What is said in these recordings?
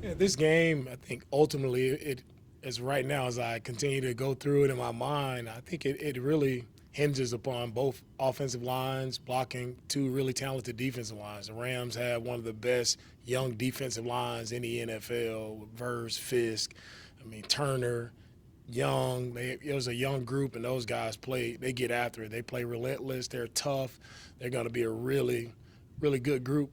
Yeah, this game, I think ultimately it is right now as I continue to go through it in my mind, I think it really hinges upon both offensive lines blocking two really talented defensive lines. The Rams have one of the best young defensive lines in the NFL with Verse, Fisk, I mean Turner, Young. It was a young group, and those guys play. They get after it. They play relentless. They're tough. They're going to be a really, really good group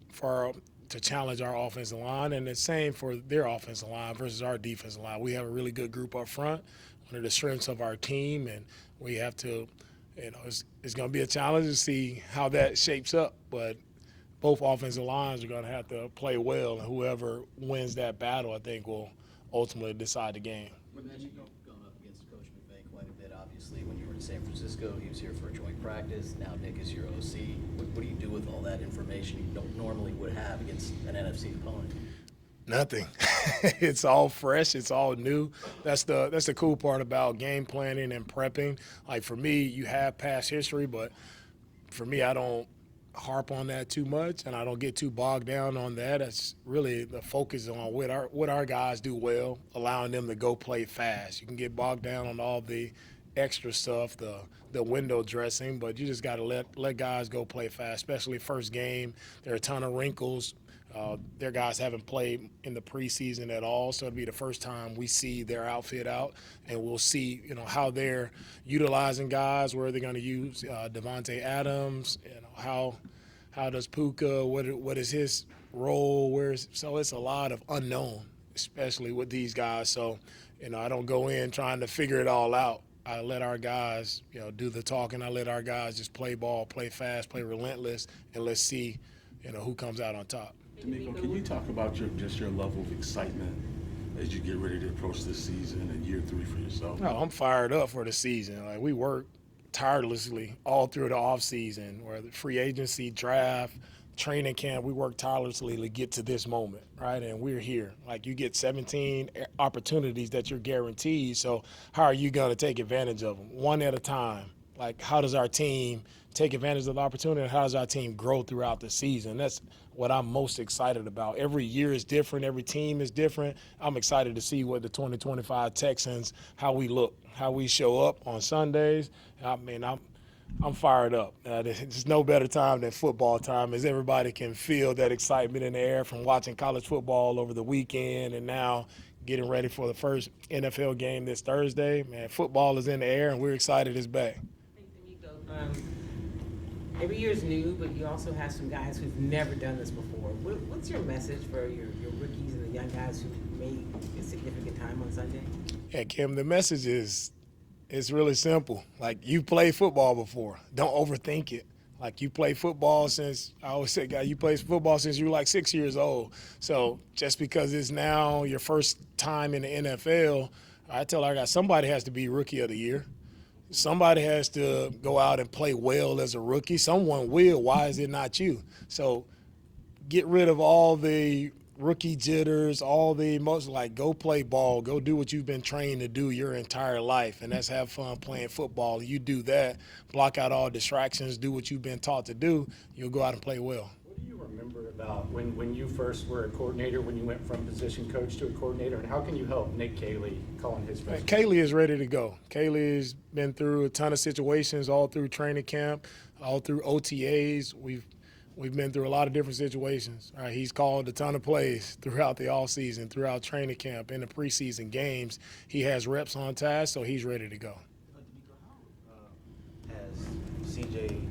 to challenge our offensive line, and the same for their offensive line versus our defensive line. We have a really good group up front, one of the strengths of our team, and we have to, it's going to be a challenge to see how that shapes up. But both offensive lines are going to have to play well, and whoever wins that battle, I think, will ultimately decide the game. You mentioned you've gone up against Coach McVay quite a bit, obviously. When you were in San Francisco, he was here for a joint practice. Now Nick is your OC. What do you do with all that information you don't normally would have against an NFC opponent? Nothing. It's all fresh. It's all new. That's the cool part about game planning and prepping. Like for me, you have past history, but for me, I don't harp on that too much, and I don't get too bogged down on that. It's really the focus on what our guys do well, allowing them to go play fast. You can get bogged down on all the extra stuff, the window dressing, but you just got to let guys go play fast, especially first game. There are a ton of wrinkles. Their guys haven't played in the preseason at all, so it'll be the first time we see their outfit out, and we'll see, how they're utilizing guys, where they're going to use Devontae Adams, how does Puka, what is his role, so it's a lot of unknown, especially with these guys. So, I don't go in trying to figure it all out. I let our guys, do the talking. I let our guys just play ball, play fast, play relentless, and let's see, who comes out on top. DeMeco, can you talk about your level of excitement as you get ready to approach this season and year 3 for yourself? No, I'm fired up for the season. Like we work tirelessly all through the off season, where the free agency, draft, training camp, we work tirelessly to get to this moment, right? And we're here. Like you get 17 opportunities that you're guaranteed. So how are you going to take advantage of them? One at a time. Like how does our team take advantage of the opportunity, and how does our team grow throughout the season? That's what I'm most excited about. Every year is different. Every team is different. I'm excited to see what the 2025 Texans, how we look, how we show up on Sundays. I mean, I'm fired up. There's no better time than football time, as everybody can feel that excitement in the air from watching college football over the weekend and now getting ready for the first NFL game this Thursday. Man, football is in the air, and we're excited it's back. Every year is new, but you also have some guys who've never done this before. What's your message for your rookies and the young guys who made a significant time on Sunday? Yeah, Kim, the message is it's really simple. Like, you played football before. Don't overthink it. Like, you play football since, I always say, guy, you played football since you were like 6 years old. So just because it's now your first time in the NFL, I tell our guys, somebody has to be Rookie of the Year. Somebody has to go out and play well as a rookie. Someone will. Why is it not you? So get rid of all the rookie jitters, all the emotions. Like, go play ball. Go do what you've been trained to do your entire life, and that's have fun playing football. You do that, block out all distractions, do what you've been taught to do, you'll go out and play well. What do you remember about when you first were a coordinator, when you went from position coach to a coordinator, and how can you help Nick Caley calling his first? Caley is ready to go. Caley has been through a ton of situations all through training camp, all through OTAs. We've been through a lot of different situations. All right, he's called a ton of plays throughout the offseason, throughout training camp, in the preseason games. He has reps on task, so he's ready to go. Has CJ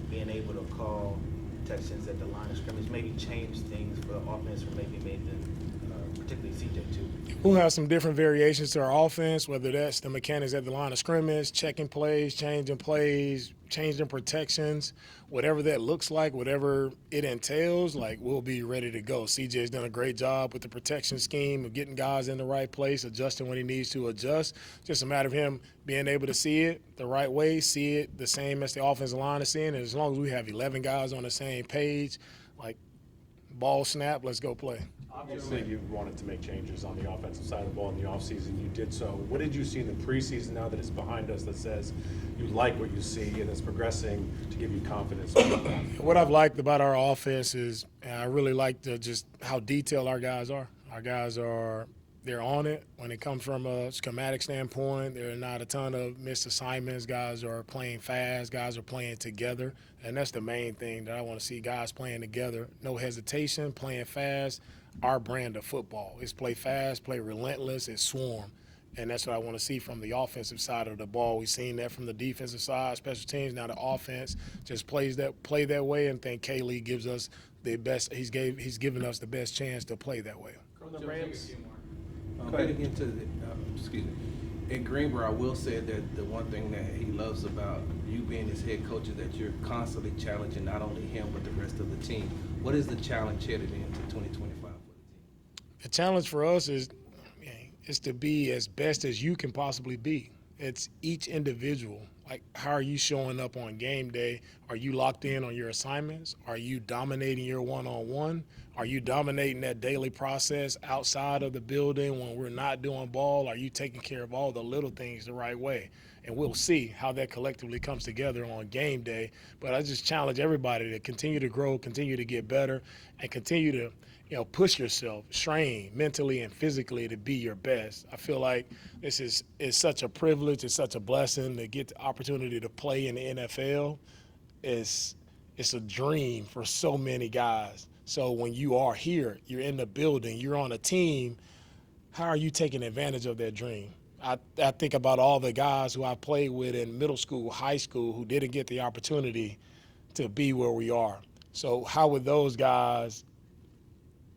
being able to call Texans at the line of scrimmage maybe changed things for the offense, or maybe made the particularly CJ too? We'll have some different variations to our offense, whether that's the mechanics at the line of scrimmage, checking plays, changing protections, whatever that looks like, whatever it entails, like, we'll be ready to go. CJ's done a great job with the protection scheme of getting guys in the right place, adjusting when he needs to adjust. Just a matter of him being able to see it the right way, see it the same as the offensive line is seeing, and as long as we have 11 guys on the same page, like, ball snap, let's go play. Obviously, you wanted to make changes on the offensive side of the ball in the offseason. You did so. What did you see in the preseason now that it's behind us that says you like what you see and it's progressing to give you confidence? What I've liked about our offense is I really like just how detailed our guys are. Our guys they're on it. When it comes from a schematic standpoint, there are not a ton of missed assignments. Guys are playing fast. Guys are playing together. And that's the main thing that I want to see, guys playing together. No hesitation, playing fast. Our brand of football is play fast, play relentless, it's swarm. And that's what I want to see from the offensive side of the ball. We've seen that from the defensive side, special teams. Now the offense just play that way, and think KHOU gives us the best. He's given us the best chance to play that way. From the Rams. Getting into excuse me, in Greenbrier, I will say that the one thing that he loves about you being his head coach is that you're constantly challenging not only him but the rest of the team. What is the challenge headed into 2025 for the team? The challenge for us is to be as best as you can possibly be. It's each individual. Like, how are you showing up on game day? Are you locked in on your assignments? Are you dominating your one-on-one? Are you dominating that daily process outside of the building when we're not doing ball? Are you taking care of all the little things the right way? And we'll see how that collectively comes together on game day. But I just challenge everybody to continue to grow, continue to get better, and continue to push yourself, strain mentally and physically to be your best. I feel like this is such a privilege, it's such a blessing to get the opportunity to play in the NFL. It's a dream for so many guys. So when you are here, you're in the building, you're on a team, how are you taking advantage of that dream? I think about all the guys who I played with in middle school, high school, who didn't get the opportunity to be where we are. So how would those guys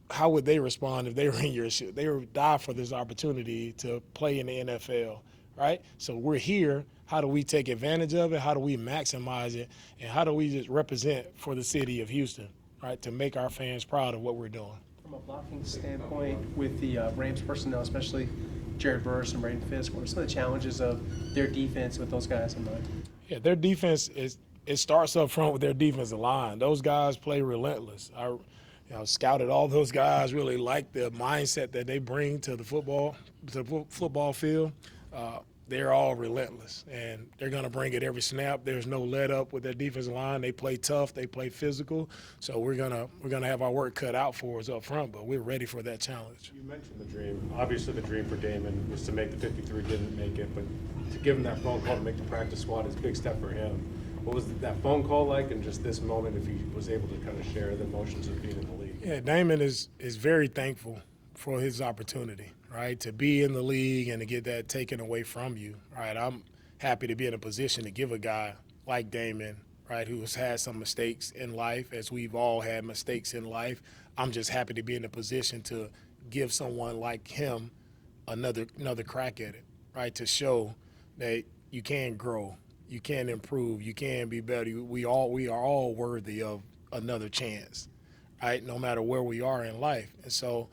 how would they respond if they were in your shoes? They would die for this opportunity to play in the NFL, right? So we're here. How do we take advantage of it? How do we maximize it? And how do we just represent for the city of Houston, right, to make our fans proud of what we're doing? From a blocking standpoint, with the Rams personnel, especially Jared Burris and Braden Fisk, what are some of the challenges of their defense with those guys in mind? Yeah, their defense it starts up front with their defensive line. Those guys play relentless. I scouted all those guys, really like the mindset that they bring to the football field. They're all relentless, and they're going to bring it every snap. There's no let up with their defensive line. They play tough. They play physical. So we're gonna have our work cut out for us up front, but we're ready for that challenge. You mentioned the dream. Obviously, the dream for Damon was to make the 53, didn't make it, but to give him that phone call to make the practice squad is a big step for him. What was that phone call like, and just this moment, if he was able to kind of share the emotions of being in the league? Yeah, Damon is very thankful for his opportunity, right, to be in the league and to get that taken away from you, right? I'm happy to be in a position to give a guy like Damon, right, who has had some mistakes in life, as we've all had mistakes in life. I'm just happy to be in a position to give someone like him another crack at it, right, to show that you can grow, you can improve, you can be better. We are all worthy of another chance, right, no matter where we are in life. And so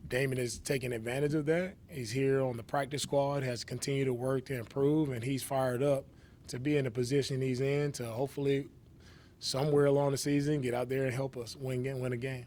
Damon is taking advantage of that. He's here on the practice squad, has continued to work to improve, and he's fired up to be in the position he's in to hopefully somewhere along the season get out there and help us win a game.